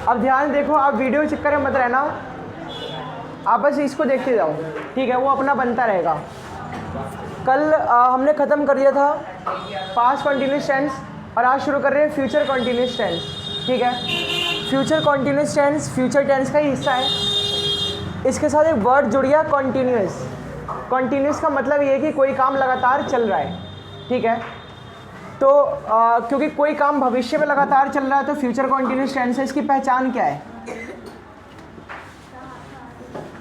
अब ध्यान देखो, आप वीडियो के चक्कर में मत रहना, आप बस इसको देखते जाओ, ठीक है, वो अपना बनता रहेगा। कल हमने ख़त्म कर दिया था पास्ट कंटिन्यूस टेंस और आज शुरू कर रहे हैं फ्यूचर कंटिन्यूस टेंस, ठीक है। Future continuous tense future tense का ही हिस्सा है। इसके साथ एक वर्ड जुड़ गया कॉन्टीन्यूस। कॉन्टीन्यूस का मतलब ये है कि कोई काम लगातार चल रहा है, ठीक है। तो क्योंकि कोई काम भविष्य में लगातार चल रहा है तो फ्यूचर कॉन्टीन्यूस टेंस है। इसकी पहचान क्या है?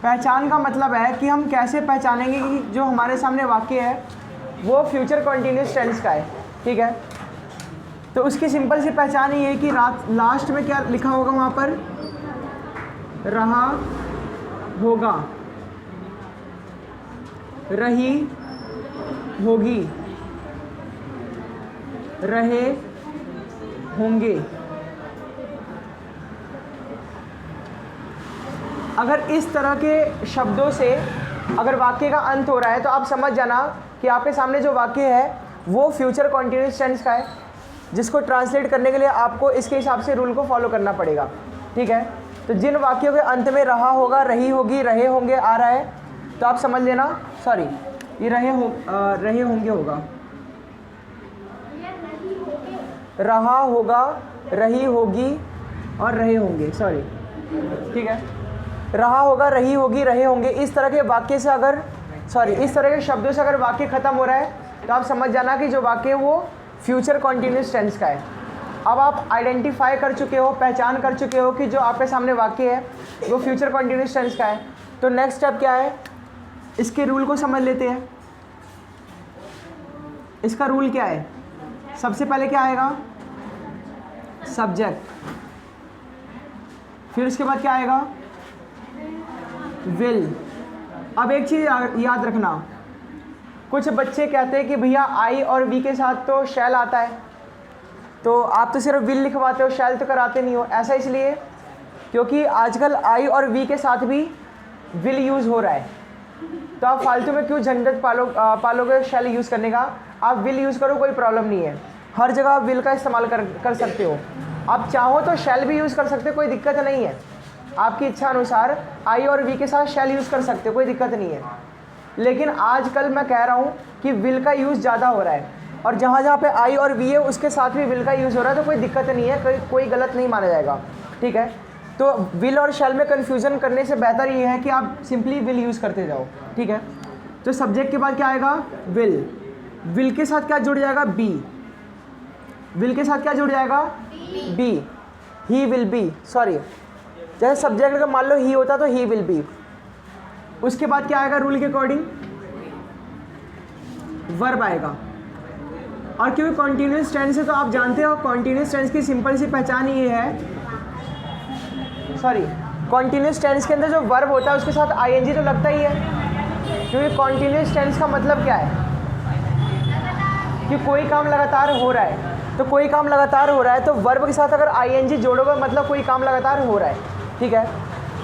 पहचान का मतलब है कि हम कैसे पहचानेंगे कि जो हमारे सामने वाक्य है वो फ्यूचर कॉन्टीन्यूस टेंस का है, ठीक है। तो उसकी सिंपल सी पहचान ये है कि लास्ट में क्या लिखा होगा, वहाँ पर रहा होगा, रही होगी, रहे होंगे। अगर इस तरह के शब्दों से अगर वाक्य का अंत हो रहा है तो आप समझ जाना कि आपके सामने जो वाक्य है वो फ्यूचर कॉन्टीन्यूस टेंस का है, जिसको ट्रांसलेट करने के लिए आपको इसके हिसाब से रूल को फॉलो करना पड़ेगा, ठीक है। तो जिन वाक्यों के अंत में रहा होगा, रही होगी, रहे होंगे आ रहा है तो आप समझ लेना, सॉरी ये रहे होंगे होगा, रहा होगा, रही होगी और रहे होंगे, सॉरी, ठीक है। रहा होगा, रही होगी, रहे होंगे, इस तरह के वाक्य से अगर इस तरह के शब्दों से अगर वाक्य ख़त्म हो रहा है तो आप समझ जाना कि जो वाक्य है वो फ्यूचर कॉन्टीन्यूस टेंस का है। अब आप आइडेंटिफाई कर चुके हो, पहचान कर चुके हो कि जो आपके सामने वाक्य है वो फ्यूचर कॉन्टीन्यूस टेंस का है। तो नेक्स्ट स्टेप क्या है, इसके रूल को समझ लेते हैं। इसका रूल क्या है? सबसे पहले क्या आएगा? सब्जेक्ट। फिर उसके बाद क्या आएगा? विल। अब एक चीज़ याद रखना, कुछ बच्चे कहते हैं कि भैया आई और वी के साथ तो शैल आता है, तो आप तो सिर्फ विल लिखवाते हो, शैल तो कराते नहीं हो। ऐसा इसलिए क्योंकि आजकल आई और वी के साथ भी विल यूज़ हो रहा है, तो आप फालतू में क्यों झंझट पालोगे शैल यूज़ करने का। आप विल यूज़ करो, कोई प्रॉब्लम नहीं है, हर जगह आप विल का इस्तेमाल कर सकते हो। आप चाहो तो शैल भी यूज़ कर सकते हो, कोई दिक्कत नहीं है। आपकी इच्छा अनुसार आई और वी के साथ शैल यूज़ कर सकते हो, कोई दिक्कत नहीं है। लेकिन आजकल मैं कह रहा हूँ कि विल का यूज़ ज़्यादा हो रहा है, और जहाँ जहाँ पे आई और वी है उसके साथ भी विल का यूज़ हो रहा है, तो कोई दिक्कत नहीं है, कोई गलत नहीं माना जाएगा, ठीक है। तो विल और शैल में कन्फ्यूज़न करने से बेहतर ये है कि आप सिंपली विल यूज़ करते जाओ, ठीक है। तो सब्जेक्ट के बाद क्या आएगा? विल। विल के साथ क्या जुड़ जाएगा? बी। विल के साथ क्या जुड़ जाएगा? B. He will be, sorry, जैसे सब्जेक्ट का मान लो ही होता तो ही विल बी। उसके बाद क्या आएगा? रूल के अकॉर्डिंग वर्ब आएगा। और क्योंकि कॉन्टीन्यूस टेंस है तो आप जानते हो कॉन्टीन्यूस टेंस की सिंपल सी पहचान ये है, सॉरी, कॉन्टीन्यूस टेंस के अंदर जो वर्ब होता है उसके साथ आईएनजी तो लगता ही है, क्योंकि कॉन्टीन्यूस टेंस का मतलब क्या है कि कोई काम लगातार हो रहा है। तो कोई काम लगातार हो रहा है तो वर्ब के साथ अगर आईएनजी जोड़ोगे मतलब कोई काम लगातार हो रहा है, ठीक है।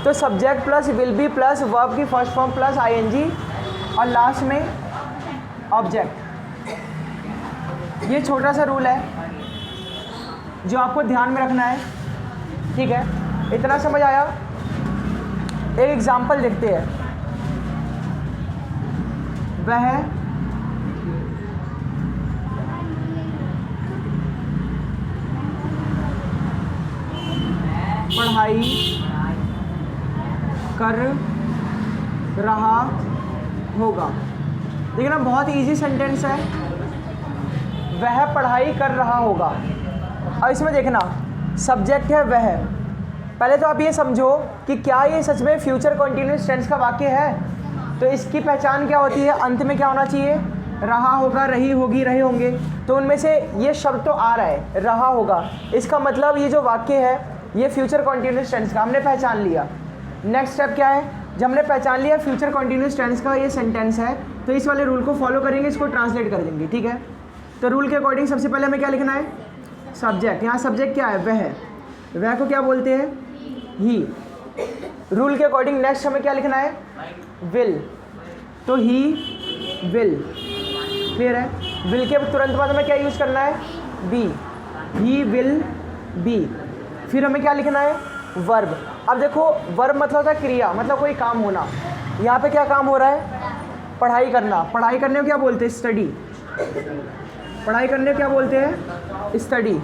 तो subject plus will be plus verb की फर्स्ट फॉर्म प्लस आईएनजी और लास्ट में ऑब्जेक्ट। ये छोटा सा रूल है जो आपको ध्यान में रखना है, ठीक है। इतना समझ आया? एक एग्जाम्पल देखते हैं। वह पढ़ाई कर रहा होगा। देखिए ना, बहुत इजी सेंटेंस है, वह पढ़ाई कर रहा होगा। अब इसमें देखना सब्जेक्ट है वह। पहले तो आप ये समझो कि क्या ये सच में फ्यूचर कॉन्टीन्यूस टेंस का वाक्य है। तो इसकी पहचान क्या होती है? अंत में क्या होना चाहिए? रहा होगा, रही होगी, रहे होंगे। तो उनमें से ये शब्द तो आ रहा है, रहा होगा, इसका मतलब ये जो वाक्य है ये फ्यूचर कॉन्टीन्यूस टेंस का हमने पहचान लिया। नेक्स्ट स्टेप क्या है? जब हमने पहचान लिया फ्यूचर कॉन्टीन्यूस टेंस का ये सेंटेंस है तो इस वाले रूल को फॉलो करेंगे, इसको ट्रांसलेट कर देंगे, ठीक है। तो रूल के अकॉर्डिंग सबसे पहले हमें क्या लिखना है? सब्जेक्ट। यहाँ सब्जेक्ट क्या है? वह को क्या बोलते हैं? ही। रूल के अकॉर्डिंग नेक्स्ट हमें क्या लिखना है? विल। तो ही विल, क्लियर है। विल के तुरंत बाद हमें क्या यूज़ करना है? बी। He will B. फिर हमें क्या लिखना है? वर्ब। अब देखो वर्ब मतलब होता है क्रिया, मतलब कोई काम होना। यहाँ पे क्या काम हो रहा है? पढ़ाई करना। पढ़ाई करने को क्या बोलते हैं? स्टडी। पढ़ाई करने को क्या बोलते हैं? स्टडी।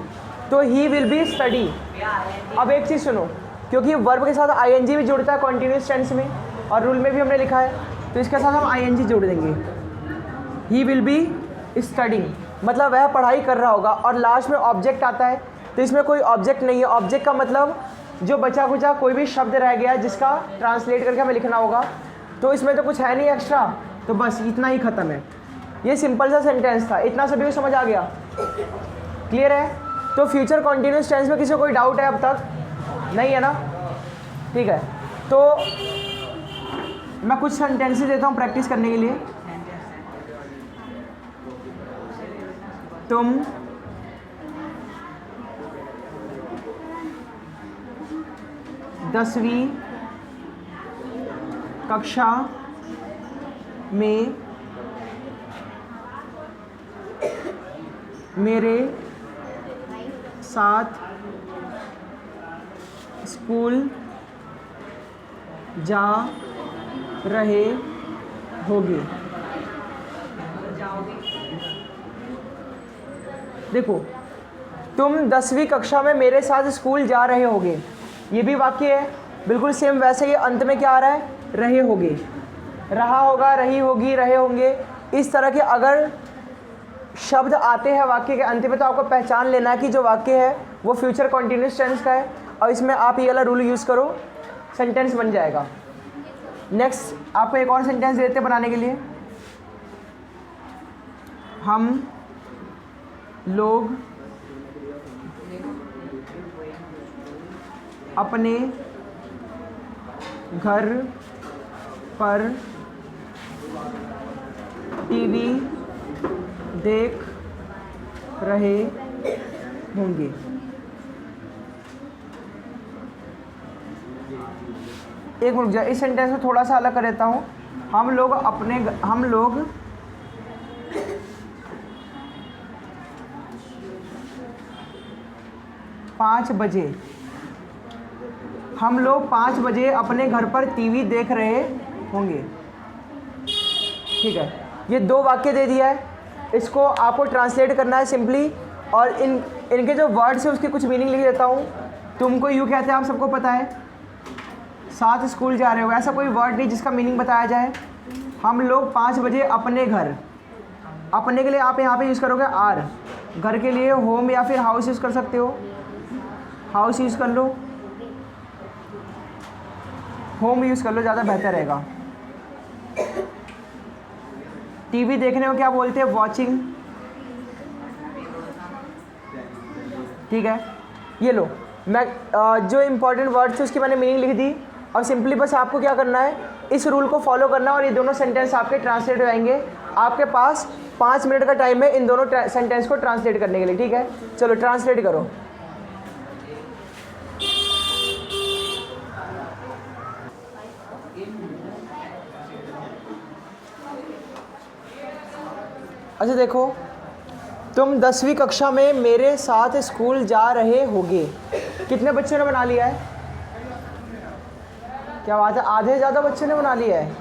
तो ही विल बी स्टडी। अब एक चीज़ सुनो, क्योंकि वर्ब के साथ आईएनजी भी जुड़ता है कॉन्टिन्यूस टेंस में, और रूल में भी हमने लिखा है, तो इसके साथ हम आईएनजी जोड़ देंगे। ही विल बी स्टडिंग, मतलब वह पढ़ाई कर रहा होगा। और लास्ट में ऑब्जेक्ट आता है, तो इसमें कोई ऑब्जेक्ट नहीं है। ऑब्जेक्ट का मतलब जो बचा कुचा कोई भी शब्द रह गया जिसका ट्रांसलेट करके हमें लिखना होगा, तो इसमें तो कुछ है नहीं एक्स्ट्रा, तो बस इतना ही ख़त्म है। ये सिंपल सा सेंटेंस था, इतना सभी को समझ आ गया? क्लियर है? तो फ्यूचर कॉन्टिन्यूस टेंस में किसी को कोई डाउट है अब तक? नहीं है ना? ठीक है, तो मैं कुछ सेंटेंसेस देता हूँ प्रैक्टिस करने के लिए। तुम दसवीं कक्षा में मेरे साथ स्कूल जा रहे होगे। देखो, तुम 10वीं कक्षा में मेरे साथ स्कूल जा रहे होगे, ये भी वाक्य है बिल्कुल सेम वैसे ही। अंत में क्या आ रहा है? रहे होगे, रहा होगा, रही होगी, रहे होंगे। इस तरह के अगर शब्द आते हैं वाक्य के अंत में, तो आपको पहचान लेना है कि जो वाक्य है वो फ्यूचर कॉन्टिन्यूस टेंस का है, और इसमें आप ये वाला रूल यूज़ करो, सेंटेंस बन जाएगा। नेक्स्ट आपको एक और सेंटेंस देते हैं बनाने के लिए। हम लोग अपने घर पर टीवी देख रहे होंगे। एक मिनट जाए, इस सेंटेंस में थोड़ा सा अलग कर देता हूँ। हम लोग 5 बजे, हम लोग 5 बजे अपने घर पर टीवी देख रहे होंगे। ठीक है, ये 2 वाक्य दे दिया है, इसको आपको ट्रांसलेट करना है सिंपली, और इनके जो वर्ड्स है उसके कुछ मीनिंग लिख देता हूँ। तुमको यूँ कहते हैं, आप सबको पता है, साथ स्कूल जा रहे हो, ऐसा कोई वर्ड नहीं जिसका मीनिंग बताया जाए। हम लोग 5 बजे अपने घर, अपने के लिए आप यहाँ पे यूज़ करोगे आर, घर के लिए होम या फिर हाउस यूज़ कर सकते हो, हाउस यूज़ कर लो, होम यूज़ कर लो, ज़्यादा बेहतर रहेगा। टीवी देखने को क्या बोलते हैं? वॉचिंग। ठीक है, ये लो, मैं जो इंपॉर्टेंट वर्ड्स थे उसकी मैंने मीनिंग लिख दी। और सिंपली बस आपको क्या करना है, इस रूल को फॉलो करना, और ये दोनों सेंटेंस आपके ट्रांसलेट हो जाएंगे। आपके पास 5 मिनट का टाइम है इन दोनों सेंटेंस को ट्रांसलेट करने के लिए। ठीक है, चलो ट्रांसलेट करो। अच्छा देखो, तुम 10वीं कक्षा में मेरे साथ स्कूल जा रहे होगे। कितने बच्चों ने बना लिया है? क्या बात है, आधे से ज़्यादा बच्चों ने बना लिया है।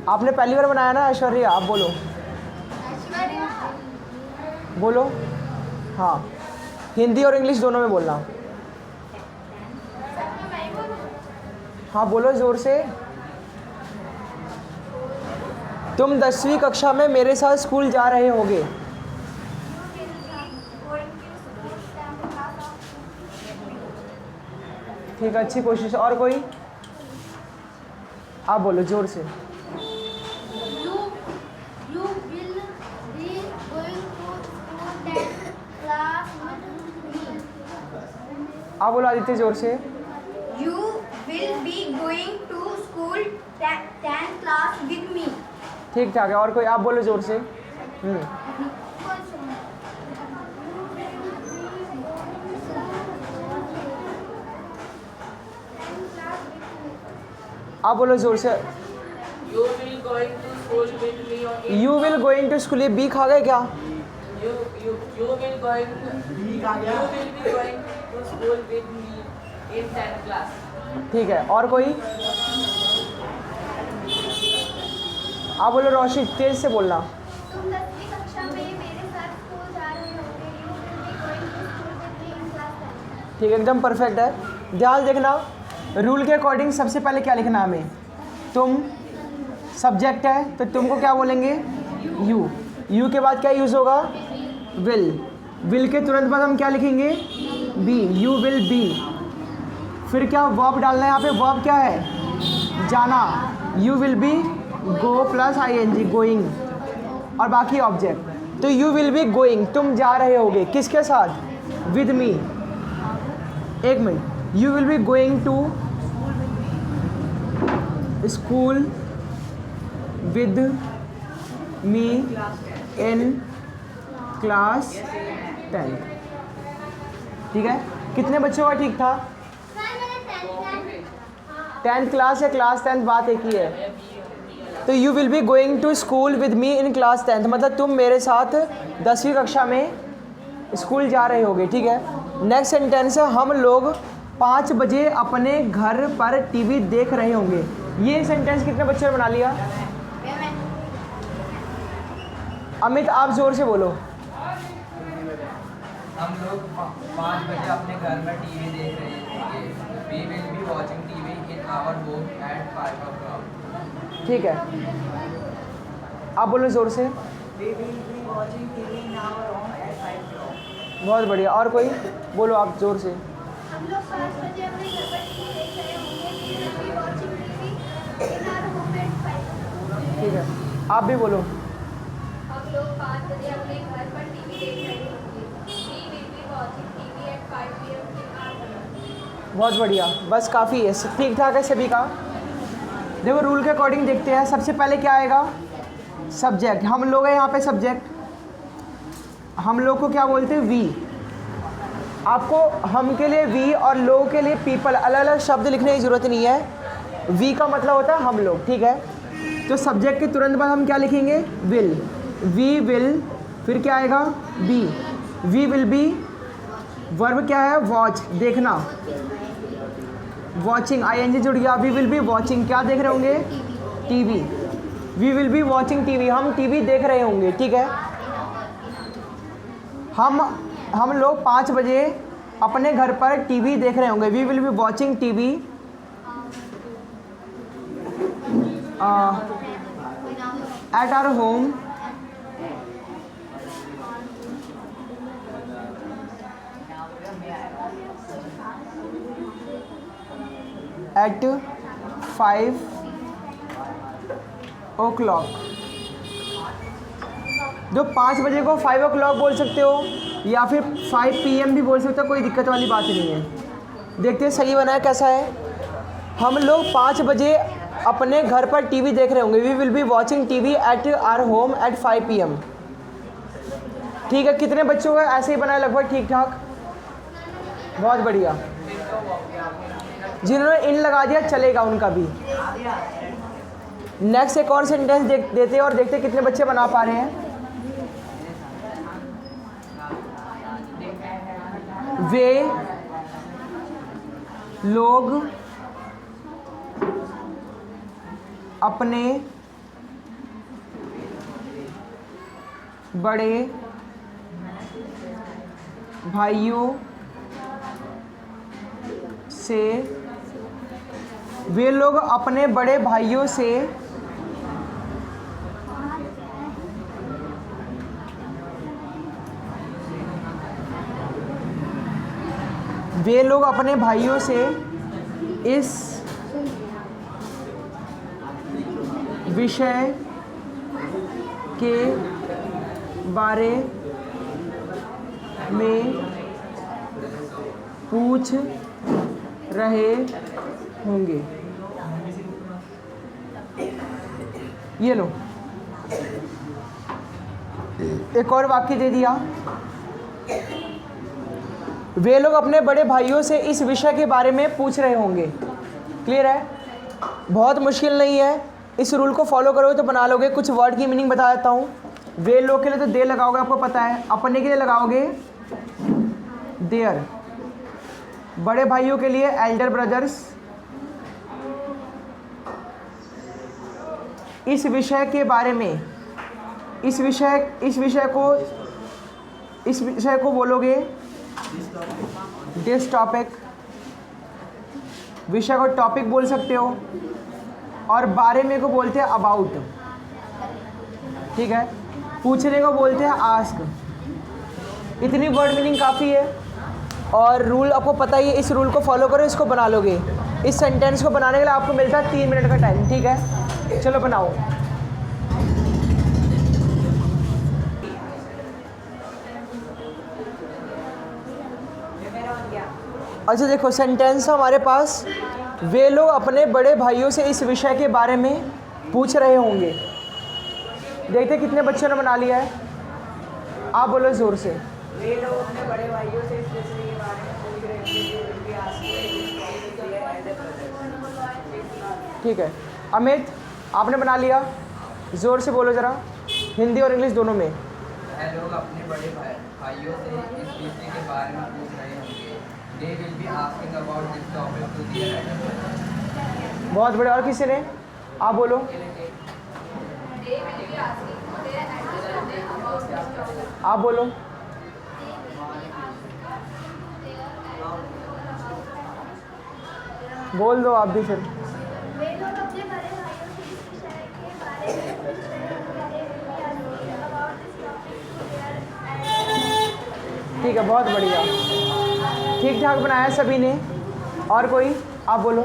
आपने पहली बार बनाया ना ऐश्वर्या? आप बोलो, बोलो। हाँ, हिंदी और इंग्लिश दोनों में बोलना। हाँ बोलो ज़ोर से। तुम 10वीं कक्षा में मेरे साथ स्कूल जा रहे होगे। ठीक है, अच्छी कोशिश। और कोई? आप बोलो जोर से। आप बोलो आदित्य जोर से। You will be going to school 10th class with me. ठीक ठाक है। और कोई? आप बोलो जोर से। आप बोलो जोर से। You will going to school with me only. You will going to school, ये बी खा गए क्या? You You will be going to school with me in 10th class. ठीक है, और कोई? आप बोलो रोशी, तेज से बोलना। तुम 10वीं कक्षा में मेरे साथ स्कूल जा रहे होगे। You will be going to school with me in class 10th. ठीक है, एकदम परफेक्ट है। ध्यान देखना, रूल के अकॉर्डिंग सबसे पहले क्या लिखना है हमें? तुम सब्जेक्ट है तो तुमको क्या बोलेंगे? यू। यू के बाद क्या यूज़ होगा? विल। विल के तुरंत बाद हम क्या लिखेंगे? बी। You will B. फिर क्या वर्ब डालना है यहाँ पे? वर्ब क्या है? जाना। You will be go plus ing, going, और बाकी ऑब्जेक्ट। तो यू विल बी गोइंग, तुम जा रहे होगे। किसके साथ? With me. एक minute, you will be going to school with me in class 10। ठीक है, कितने बच्चों का ठीक था? 10th क्लास या क्लास 10th, बात एक ही है। तो you will be going to school with me in class 10th, मतलब तुम मेरे साथ 10वीं कक्षा में स्कूल जा रहे होगे। ठीक है, नेक्स्ट सेंटेंस है, हम लोग 5 बजे अपने घर पर टीवी देख रहे होंगे। ये सेंटेंस कितने बच्चों ने बना लिया? अमित, आप जोर से बोलो। हम लोग 5 बजे अपने घर में टीवी देख रहे थे। We will be watching TV in our home at 5 o'clock. ठीक है, आप बोलो जोर से। We will be watching TV in our home at 5 o'clock. बहुत बढ़िया, और कोई? बोलो आप जोर से। हम लोग 5 बजे अपने घर पर टीवी देख रहे होंगे। We will be watching TV in our home at 5. ठीक है, आप भी बोलो। हम लोग 5 बजे अपने घर पर टीवी देख रहे होंगे। We will be watching TV at 5 p.m. in our home. बहुत बढ़िया, बस काफ़ी है, ठीक ठाक है सभी का। देखो रूल के अकॉर्डिंग देखते हैं, सबसे पहले क्या आएगा? सब्जेक्ट। हम लोग हैं यहाँ पे सब्जेक्ट, हम लोग को क्या बोलते हैं? वी। आपको हम के लिए वी और लोग के लिए पीपल, अलग अलग शब्द लिखने की ज़रूरत नहीं है। वी का मतलब होता है हम लोग। ठीक है, तो सब्जेक्ट के तुरंत बाद हम क्या लिखेंगे? विल। वी विल, फिर क्या आएगा? B. We will be. Verb क्या है? वॉच, देखना। वॉचिंग, ing जुड़ गया। वी विल बी वॉचिंग, क्या देख रहे होंगे? TV. We will be watching TV, हम टीवी देख रहे होंगे। ठीक है, हम लोग 5 बजे अपने घर पर टीवी देख रहे होंगे। We will be watching TV at our home at 5 o'clock। जो 5 बजे को 5 o'clock बोल सकते हो या फिर 5 PM भी बोल सकते हो, कोई दिक्कत वाली बात नहीं है। देखते हैं सही बना है कैसा है। हम लोग 5 बजे अपने घर पर टीवी देख रहे होंगे। We will be watching TV at our home at 5 PM। ठीक है, कितने बच्चों का ऐसे ही बना है? लगभग ठीक ठाक, बहुत बढ़िया। जिन्होंने इन लगा दिया चलेगा उनका भी। नेक्स्ट एक और सेंटेंस देते हैं और देखते हैं कितने बच्चे बना पा रहे हैं। वे लोग अपने बड़े भाइयों से, वे लोग अपने बड़े भाइयों से इस विषय के बारे में पूछ रहे होंगे। ये लो, एक और वाक्य दे दिया। वे लोग अपने बड़े भाइयों से इस विषय के बारे में पूछ रहे होंगे। क्लियर है? बहुत मुश्किल नहीं है, इस रूल को फॉलो करोगे तो बना लोगे। कुछ वर्ड की मीनिंग बता देता हूँ। वे लोग के लिए तो दे लगाओगे, आपको पता है। अपने के लिए लगाओगे देयर। बड़े भाइयों के लिए एल्डर ब्रदर्स। इस विषय के बारे में, इस विषय को बोलोगे दिस टॉपिक। विषय को टॉपिक बोल सकते हो, और बारे में को बोलते हैं अबाउट। ठीक है, पूछने को बोलते हैं आस्क। इतनी वर्ड मीनिंग काफ़ी है, और रूल आपको पता ही है। इस रूल को फॉलो करो, इसको बना लोगे। इस सेंटेंस को बनाने के लिए आपको मिलता है 3 मिनट का टाइम। ठीक है, चलो बनाओ। अच्छा देखो, सेंटेंस हमारे पास, वे लोग अपने बड़े भाइयों से इस विषय के बारे में पूछ रहे होंगे। देखते कितने बच्चों ने बना लिया है, आप बोलो ज़ोर से। वे लोग अपने बड़े भाइयों से इस विषय के बारे में पूछ रहे थे, उनके आस ठीक है, अमित आपने बना लिया, ज़ोर से बोलो ज़रा, हिंदी और इंग्लिश दोनों में। वह लोग अपने बड़े भाइयों से इस विषय के बारे में पूछ रहे होंगे। They will be asking about this topic to their elder brother. बहुत बड़े। और किसी ने, आप बोलो। They will be asking their elder brother about this topic. आप बोलो। बोल दो आप भी फिर। वे लोग अपने बड़े भाइयों से इस विषय के बारे में पूछ रहे होंगे। ठीक है, बहुत बढ़िया, ठीक ठाक बनाया सभी ने। और कोई, आप बोलो।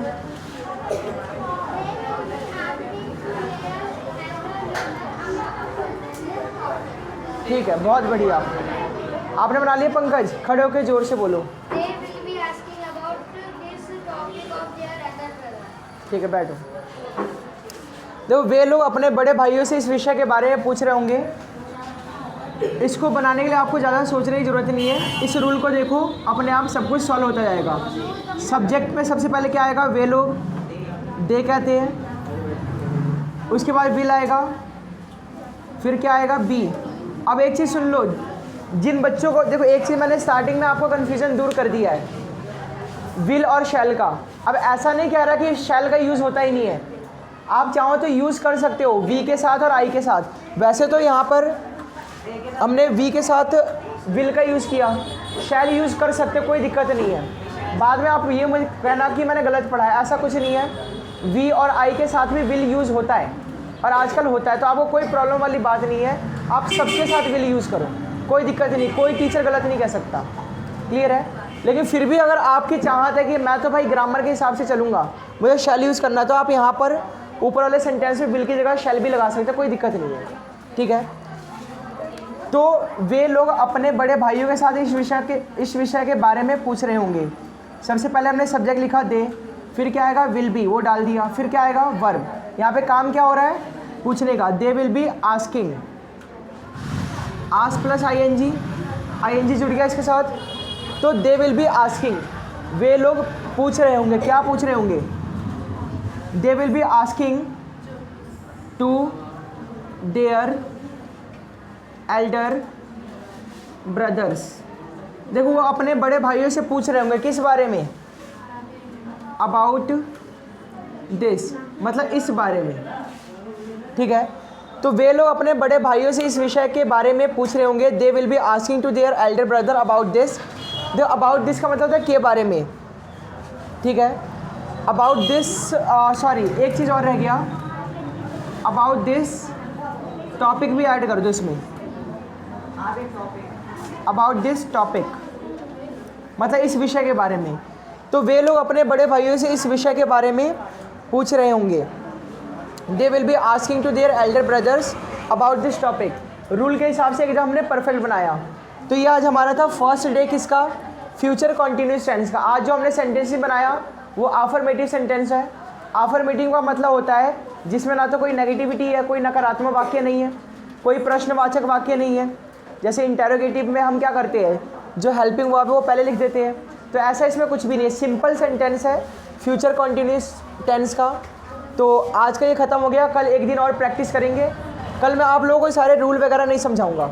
ठीक है, बहुत बढ़िया, आपने बना लिया। पंकज, खड़े होकर जोर से बोलो। They will be asking about this topic of their elder brother. ठीक है, बैठो। देखो, वे लोग अपने बड़े भाइयों से इस विषय के बारे में पूछ रहे होंगे। इसको बनाने के लिए आपको ज़्यादा सोचने की ज़रूरत नहीं है। इस रूल को देखो, अपने आप सब कुछ सॉल्व होता जाएगा। सब्जेक्ट में सबसे पहले क्या आएगा, वे लोग, दे कहते हैं। उसके बाद विल आएगा, फिर क्या आएगा, बी। अब एक चीज़ सुन लो, जिन बच्चों को, देखो एक चीज़ मैंने स्टार्टिंग में आपको कन्फ्यूज़न दूर कर दिया है, विल और शैल का। अब ऐसा नहीं कह रहा कि शैल का यूज़ होता ही नहीं है, आप चाहो तो यूज़ कर सकते हो वी के साथ और आई के साथ। वैसे तो यहाँ पर हमने वी के साथ विल का यूज़ किया, शैल यूज़ कर सकते, कोई दिक्कत नहीं है। बाद में आप ये मुझे कहना कि मैंने गलत पढ़ा है, ऐसा कुछ नहीं है। वी और आई के साथ भी विल यूज़ होता है, और आजकल होता है, तो आपको कोई प्रॉब्लम वाली बात नहीं है। आप सबके साथ विल यूज़ करो, कोई दिक्कत नहीं, कोई टीचर गलत नहीं कह सकता। क्लियर है? लेकिन फिर भी अगर आपकी चाहत है कि मैं तो भाई ग्रामर के हिसाब से चलूँगा, मुझे शैल यूज़ करना, तो आप यहाँ पर ऊपर वाले सेंटेंस में विल की जगह शैल भी लगा सकते हैं, कोई दिक्कत नहीं है। ठीक है, तो वे लोग अपने बड़े भाइयों के साथ इस विषय के बारे में पूछ रहे होंगे। सबसे पहले हमने सब्जेक्ट लिखा दे, फिर क्या आएगा, विल बी, वो डाल दिया। फिर क्या आएगा, वर्ब। यहाँ पे काम क्या हो रहा है, पूछने का। They will be asking, ask plus I जुड़ गया इसके साथ, तो दे विल बी आस्किंग, वे लोग पूछ रहे होंगे। क्या पूछ रहे होंगे, they will be asking to their elder brothers. देखो, वो अपने बड़े भाइयों से पूछ रहे होंगे, किस बारे में, अबाउट दिस, मतलब इस बारे में। ठीक है, तो वे लोग अपने बड़े भाइयों से इस विषय के बारे में पूछ रहे होंगे। They will be asking to their elder brother about this. जो अबाउट दिस का मतलब है के बारे में। ठीक है, अबाउट दिस, सॉरी एक चीज़ और रह गया, अबाउट दिस टॉपिक भी ऐड कर दो इसमें, अबाउट दिस टॉपिक, मतलब इस विषय के बारे में। तो वे लोग अपने बड़े भाइयों से इस विषय के बारे में पूछ रहे होंगे। They will be asking to their elder brothers about this topic. Rule के हिसाब से एकदम हमने परफेक्ट बनाया। तो ये आज हमारा था फर्स्ट डे किसका, फ्यूचर कॉन्टिन्यूस टेंस का। आज जो हमने सेंटेंस बनाया वो अफर्मेटिव सेंटेंस है। अफर्मेटिव का मतलब होता है जिसमें ना तो कोई नेगेटिविटी है, कोई नकारात्मक वाक्य नहीं है, कोई प्रश्नवाचक वाक्य नहीं है। जैसे इंटेरोगेटिव में हम क्या करते हैं, जो हेल्पिंग वर्ब है वो पहले लिख देते हैं, तो ऐसा इसमें कुछ भी नहीं है, सिंपल सेंटेंस है फ्यूचर कॉन्टिन्यूस टेंस का। तो आज का ये ख़त्म हो गया, कल एक दिन और प्रैक्टिस करेंगे, कल मैं आप लोगों को सारे रूल वगैरह नहीं समझाऊंगा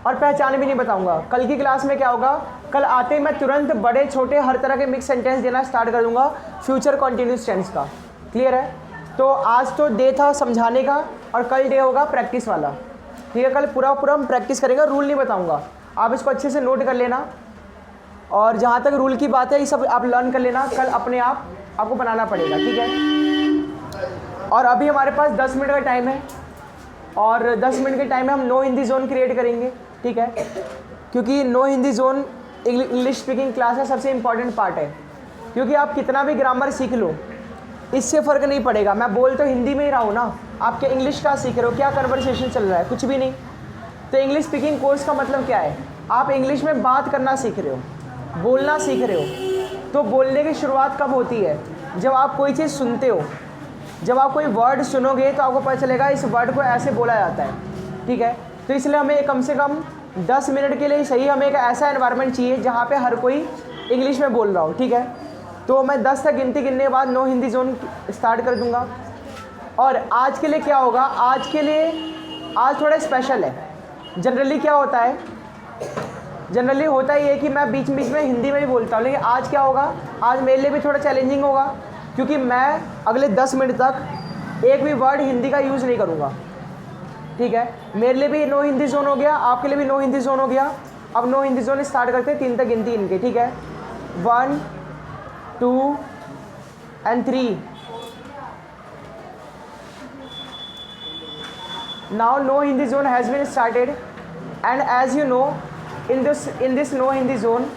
और पहचान भी नहीं बताऊंगा। कल की क्लास में क्या होगा, कल आते ही मैं तुरंत बड़े छोटे हर तरह के मिक्स सेंटेंस देना स्टार्ट कर दूंगा फ्यूचर कॉन्टिन्यूस टेंस का। क्लियर है? तो आज तो डे था समझाने का और कल डे होगा प्रैक्टिस वाला। ठीक है, कल पूरा हम प्रैक्टिस करेंगे, रूल नहीं बताऊंगा, आप इसको अच्छे से नोट कर लेना। और जहाँ तक रूल की बात है ये सब आप लर्न कर लेना, कल अपने आप आपको बनाना पड़ेगा। ठीक है, और अभी हमारे पास 10 मिनट का टाइम है और 10 मिनट के टाइम में हम नो हिंदी जोन क्रिएट करेंगे। ठीक है, क्योंकि no Hindi zone English speaking class का सबसे इम्पॉर्टेंट पार्ट है। क्योंकि आप कितना भी ग्रामर सीख लो इससे फ़र्क नहीं पड़ेगा। मैं बोल तो हिंदी में ही रहा हूँ ना, आप क्या इंग्लिश का सीख रहे हो, क्या कन्वर्सेशन चल रहा है, कुछ भी नहीं। तो इंग्लिश स्पीकिंग कोर्स का मतलब क्या है, आप इंग्लिश में बात करना सीख रहे हो, बोलना सीख रहे हो। तो बोलने की शुरुआत कब होती है, जब आप कोई चीज़ सुनते हो। जब आप कोई वर्ड सुनोगे तो आपको पता चलेगा इस वर्ड को ऐसे बोला जाता है। ठीक है, तो इसलिए हमें कम से कम 10 मिनट के लिए सही हमें एक ऐसा एनवायरनमेंट चाहिए जहाँ पे हर कोई इंग्लिश में बोल रहा हो। ठीक है, तो मैं 10 तक गिनने के बाद नो हिंदी जोन स्टार्ट कर दूंगा। और आज के लिए क्या होगा, आज के लिए आज थोड़ा स्पेशल है। जनरली क्या होता है, जनरली होता ही है कि मैं बीच बीच में हिंदी में भी बोलता हूँ, लेकिन आज क्या होगा, आज मेरे लिए भी थोड़ा चैलेंजिंग होगा क्योंकि मैं अगले 10 मिनट तक एक भी वर्ड हिंदी का यूज़ नहीं करूँगा। ठीक है, मेरे लिए भी नो हिंदी जोन हो गया, आपके लिए भी नो हिंदी जोन हो गया। अब नो हिंदी जोन स्टार्ट करते हैं, 3 तक गिनती इनके। ठीक है, 1 2 and 3। Now no Hindi zone has been started, and as you know, in this no Hindi zone,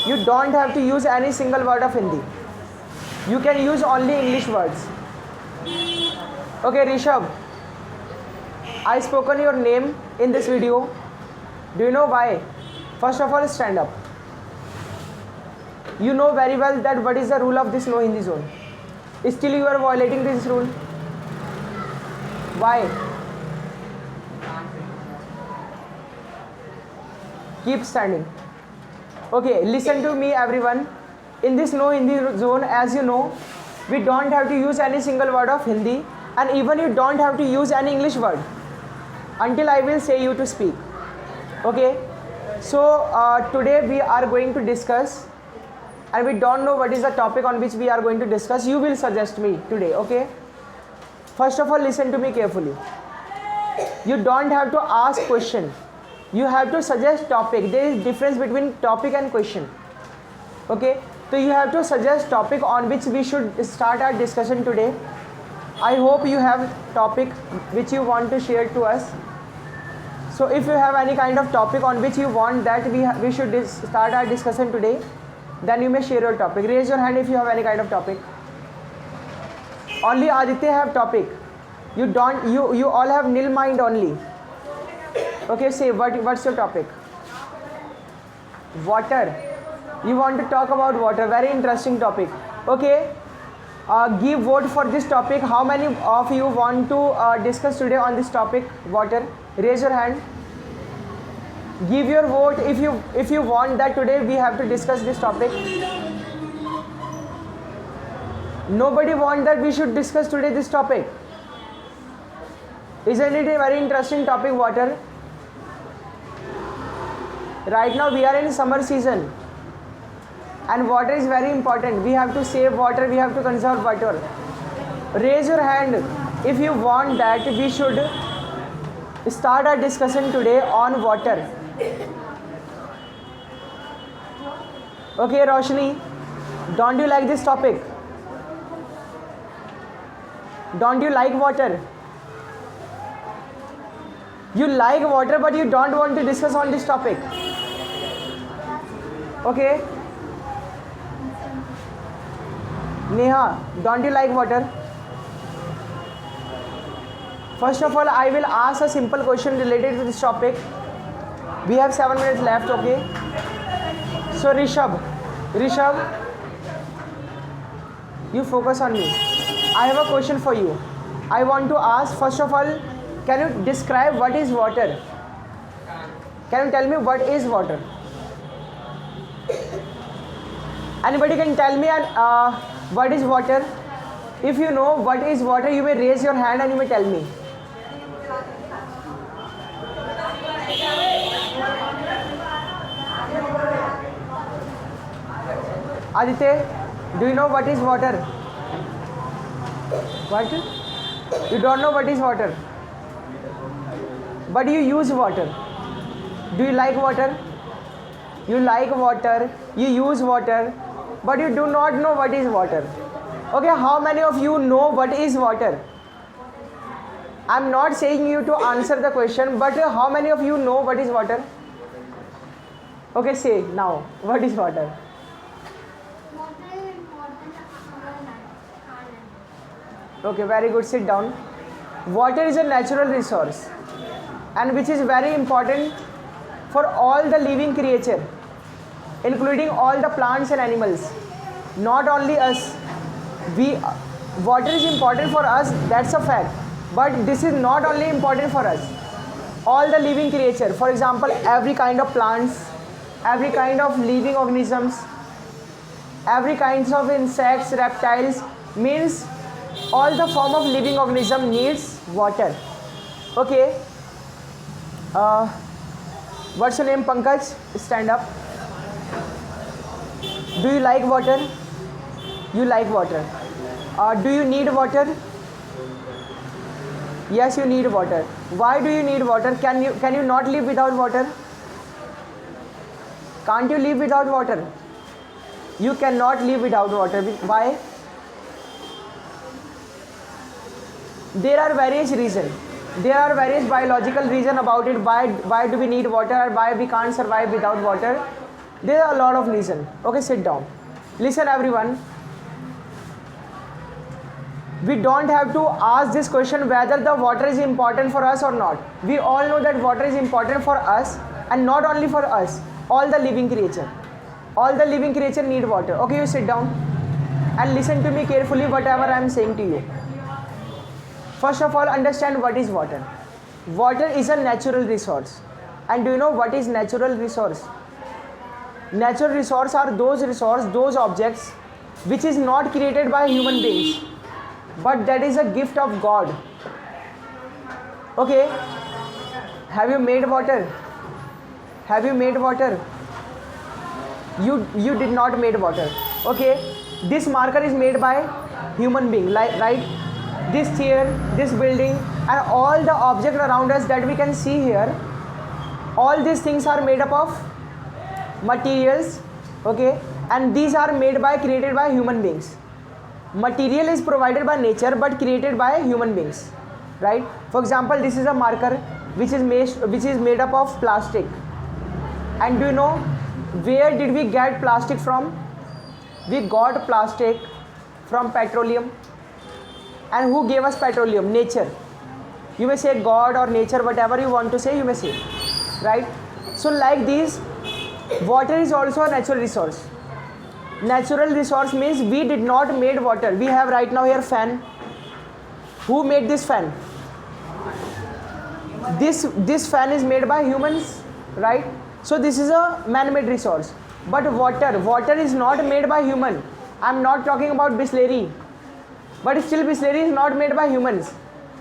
you don't have to use any single word of Hindi. You can use only English words. Okay, Rishabh, I spoken your name in this video. Do you know why? First of all, stand up. You know very well that what is the rule of this no Hindi zone. Still you are violating this rule. Why? Keep standing. Okay, listen to me everyone. In this no Hindi zone, as you know, we don't have to use any single word of Hindi, and even you don't have to use any English word until I will say you to speak. Okay, so today we are going to discuss, and we don't know what is the topic on which we are going to discuss. You will suggest me today. Okay, first of all, listen to me carefully. You don't have to ask question, you have to suggest topic. There is difference between topic and question. Okay, so you have to suggest topic on which we should start our discussion today. I hope you have topic which you want to share to us. So if you have any kind of topic on which you want that we should start our discussion today, then you may share your topic. Raise your hand if you have any kind of topic. Only Aditya have topic. You don't, you all have nil mind only. Okay, say what's your topic? Water. You want to talk about water. Very interesting topic. Okay, give vote for this topic. How many of you want to discuss today on this topic, water? Raise your hand. Give your vote if you want that today we have to discuss this topic. Nobody want that we should discuss today this topic. Isn't it a very interesting topic, water? Right now we are in summer season and water is very important. We have to save water, we have to conserve water. Raise your hand if you want that we should start our discussion today on water. Okay, Roshni, don't you like this topic? Don't you like water? You like water but you don't want to discuss on this topic. Okay. Neha, don't you like water? First of all, I will ask a simple question related to this topic. We have 7 minutes left, okay? So Rishabh, you focus on me. I have a question for you. I want to ask, first of all, can you describe what is water? Can you tell me what is water? Anybody can tell me what is water? If you know what is water, you may raise your hand and you may tell me. Aditya, do you know what is water? What? You don't know what is water, but you use water. Do you like water? You like water, you use water, but you do not know what is water. Okay, how many of you know what is water? I'm not saying you to answer the question, but how many of you know what is water? Okay, say now, what is water? Water is important for our life. Okay, very good, sit down. Water is a natural resource and which is very important for all the living creature, including all the plants and animals. Not only us. Water is important for us, that's a fact. But this is not only important for us. All the living creature, for example, every kind of plants, every kind of living organisms, every kinds of insects, reptiles, means all the form of living organism needs water. Okay. What's your name, Pankaj? Stand up. Do you like water? You like water. Do you need water? Yes, you need water. Why do you need water? Can you not live without water? Can't you live without water? You cannot live without water. Why? There are various reasons. There are various biological reasons about it. Why do we need water, or why we can't survive without water? There are a lot of reasons. Okay, sit down. Listen, everyone. We don't have to ask this question whether the water is important for us or not. We all know that water is important for us, and not only for us, all the living creature. All the living creature need water. Okay, you sit down and listen to me carefully whatever I am saying to you. First of all, understand what is water. Water is a natural resource. And do you know what is natural resource? Natural resource are those objects which is not created by human beings, but that is a gift of God. Okay, have you made water? Have you made water? You did not made water. Okay, this marker is made by human being, right? This chair, this building, and all the objects around us that we can see here, all these things are made up of materials. Okay, and these are created by human beings. Material is provided by nature but created by human beings, right? For example, this is a marker which is made up of plastic. And do you know where did we get plastic from? We got plastic from petroleum. And who gave us petroleum? Nature. You may say God or nature, whatever you want to say, you may say, right? So like this, water is also a natural resource. Natural resource means we did not made water. We have right now here fan. Who made this fan? This fan is made by humans, right? So this is a man-made resource. But water is not made by human. I'm not talking about Bisleri. But still Bisleri is not made by humans.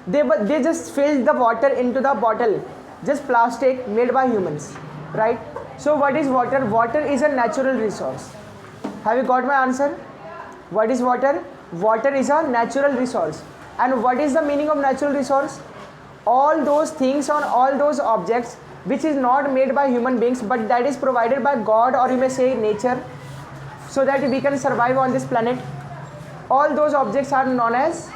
They just filled the water into the bottle. Just plastic made by humans, right? So what is water? Water is a natural resource. Have you got my answer? What is water? Water is a natural resource. And what is the meaning of natural resource? All those things or all those objects which is not made by human beings, but that is provided by God, or you may say nature, so that we can survive on this planet. All those objects are known as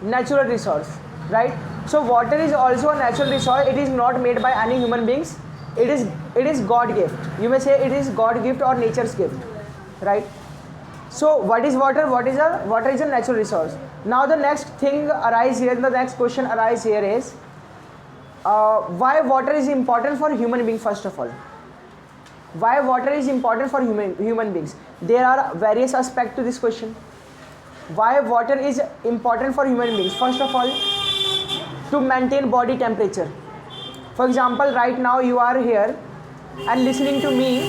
natural resource, right? So water is also a natural resource. It is not made by any human beings. It is God gift. You may say it is God gift or nature's gift, right? So what is water? Water is a natural resource. Now the next thing arise here, the next question arise here is why water is important for human beings. First of all, why water is important for human beings? There are various aspects to this question. Why water is important for human beings? First of all, to maintain body temperature. For example, right now you are here and listening to me,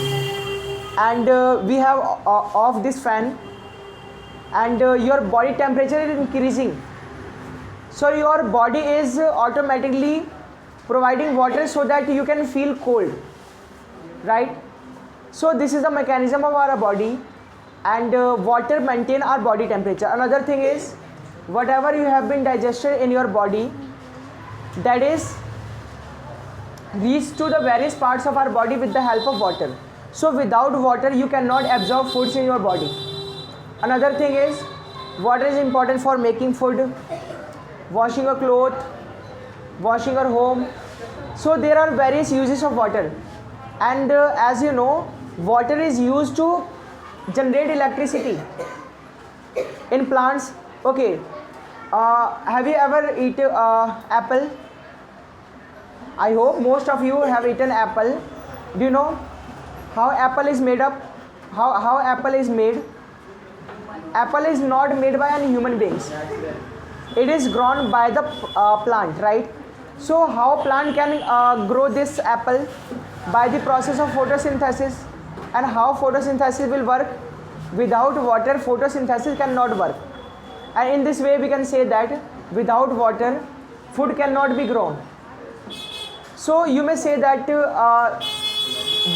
and we have off this fan, and your body temperature is increasing. So your body is automatically providing water so that you can feel cold, right? So this is the mechanism of our body. and water maintain our body temperature. Another thing is whatever you have been digested in your body, that is reached to the various parts of our body with the help of water. So without water you cannot absorb foods in your body. Another thing is water is important for making food, washing your clothes, washing your home. So there are various uses of water, and as you know, water is used to generate electricity in plants. Okay, have you ever eaten apple? I hope most of you have eaten apple. Do you know how apple is made up? How apple is made? Apple is not made by any human beings. It is grown by the plant, right? So how plant can grow this apple? By the process of photosynthesis. And how photosynthesis will work? Without water, photosynthesis cannot work. And in this way we can say that without water, food cannot be grown. So you may say that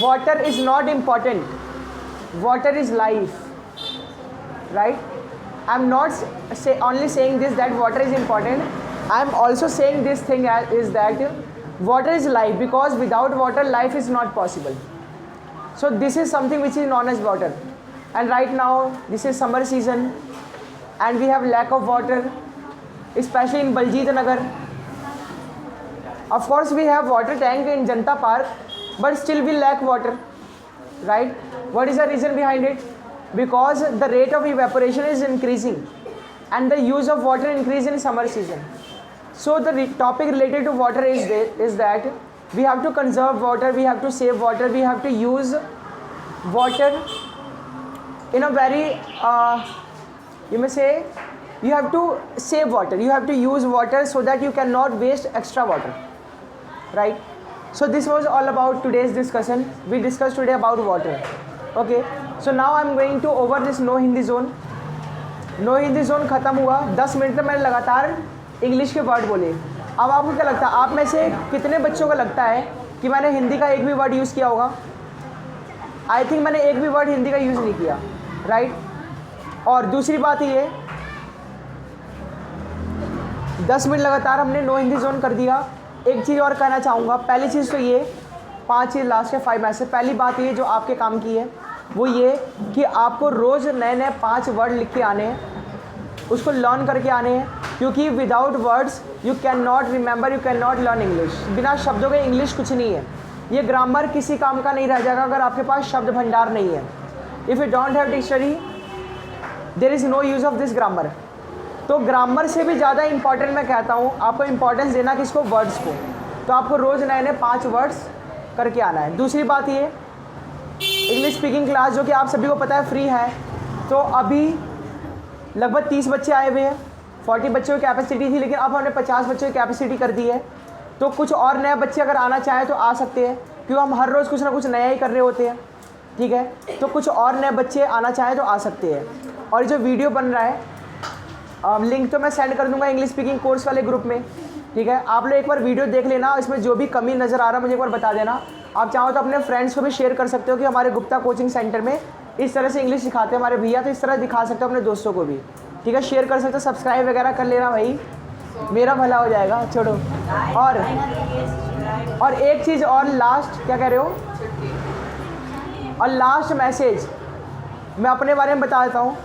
water is not important. Water is life, right? I'm not only saying this that water is important. I'm also saying this thing is that water is life, because without water life is not possible. So this is something which is known as water. And right now this is summer season and we have lack of water, especially in Baljit Nagar. Of course we have water tank in Janta Park, but still we lack water, right? What is the reason behind it? Because the rate of evaporation is increasing and the use of water increase in summer season. So the topic related to water is that we have to conserve water, we have to save water, we have to use water in a very, you may say, you have to save water, you have to use water so that you cannot waste extra water, right? So this was all about today's discussion. We discussed today about water. Okay, so now I'm going to over this no Hindi zone. No Hindi zone ख़त्म हुआ. 10 minute में मैंने लगातार English के word बोले. अब आपको क्या लगता है, आप में से कितने बच्चों को लगता है कि मैंने हिंदी का एक भी वर्ड यूज़ किया होगा? आई थिंक मैंने एक भी वर्ड हिंदी का यूज़ नहीं किया, राइट? और दूसरी बात ये, 10 मिनट लगातार हमने नो हिंदी जोन कर दिया. एक चीज़ और कहना चाहूँगा. पहली चीज़ तो ये, 5 चीज़ लास्ट है 5 में से. पहली बात ये जो आपके काम की है वो ये कि आपको रोज़ नए नए 5 वर्ड लिख के आने हैं, उसको लर्न करके आने हैं, क्योंकि without words you can not remember, you can not learn English. बिना शब्दों के इंग्लिश कुछ नहीं है. ये ग्रामर किसी काम का नहीं रह जाएगा अगर आपके पास शब्द भंडार नहीं है. If you don't have dictionary there is no use of this grammar. तो ग्रामर से भी ज़्यादा इंपॉर्टेंट मैं कहता हूँ आपको इंपॉर्टेंस देना किसको? वर्ड्स को. तो आपको रोज़ नए नए 5 वर्ड्स करके आना है. दूसरी बात ये, इंग्लिश स्पीकिंग क्लास जो कि आप सभी को पता है फ्री है. तो अभी लगभग 30 बच्चे आए हुए हैं. 40 बच्चों की कैपेसिटी थी, लेकिन अब हमने 50 बच्चों की कैपेसिटी कर दी है. तो कुछ और नए बच्चे अगर आना चाहें तो आ सकते हैं, क्योंकि हम हर रोज़ कुछ ना कुछ नया ही कर रहे होते हैं. ठीक है, तो कुछ और नए बच्चे आना चाहें तो आ सकते हैं. और जो वीडियो बन रहा है लिंक तो मैं सेंड कर दूंगा इंग्लिश स्पीकिंग कोर्स वाले ग्रुप में. ठीक है, आप लोग एक बार वीडियो देख लेना, इसमें जो भी कमी नज़र आ रहा है मुझे एक बार बता देना. आप चाहो तो अपने फ्रेंड्स को भी शेयर कर सकते हो कि हमारे गुप्ता कोचिंग सेंटर में इस तरह से इंग्लिश सिखाते हैं हमारे भैया, तो इस तरह दिखा सकते हो अपने दोस्तों को भी. ठीक है, शेयर कर सकते हो, सब्सक्राइब वगैरह कर लेना भाई, मेरा भला हो जाएगा. छोड़ो. और एक चीज़ और, लास्ट क्या कह रहे हो? और लास्ट मैसेज मैं अपने बारे में बता देता हूँ.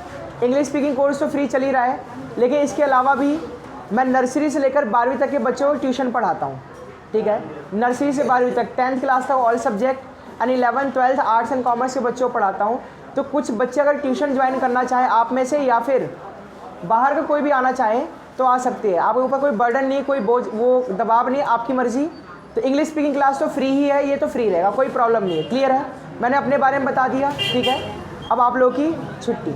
इंग्लिश स्पीकिंग कोर्स तो फ्री चल ही रहा है, लेकिन इसके अलावा भी मैं नर्सरी से लेकर 12वीं तक के बच्चों को ट्यूशन पढ़ाता हूँ. ठीक है, नर्सरी से 12वीं तक, 10th क्लास तक all subject and 11th 12th arts and commerce के बच्चों को पढ़ाता हूँ. तो कुछ बच्चे अगर ट्यूशन ज्वाइन करना चाहें आप में से, या फिर बाहर का कोई भी आना चाहे तो आ सकते हैं. आपके ऊपर कोई बर्डन नहीं, कोई बोझ वो दबाव नहीं, आपकी मर्ज़ी. तो इंग्लिश स्पीकिंग क्लास तो फ्री ही है, ये तो फ्री रहेगा, कोई प्रॉब्लम नहीं है. क्लियर है? मैंने अपने बारे में बता दिया. ठीक है, अब आप लोगों की छुट्टी.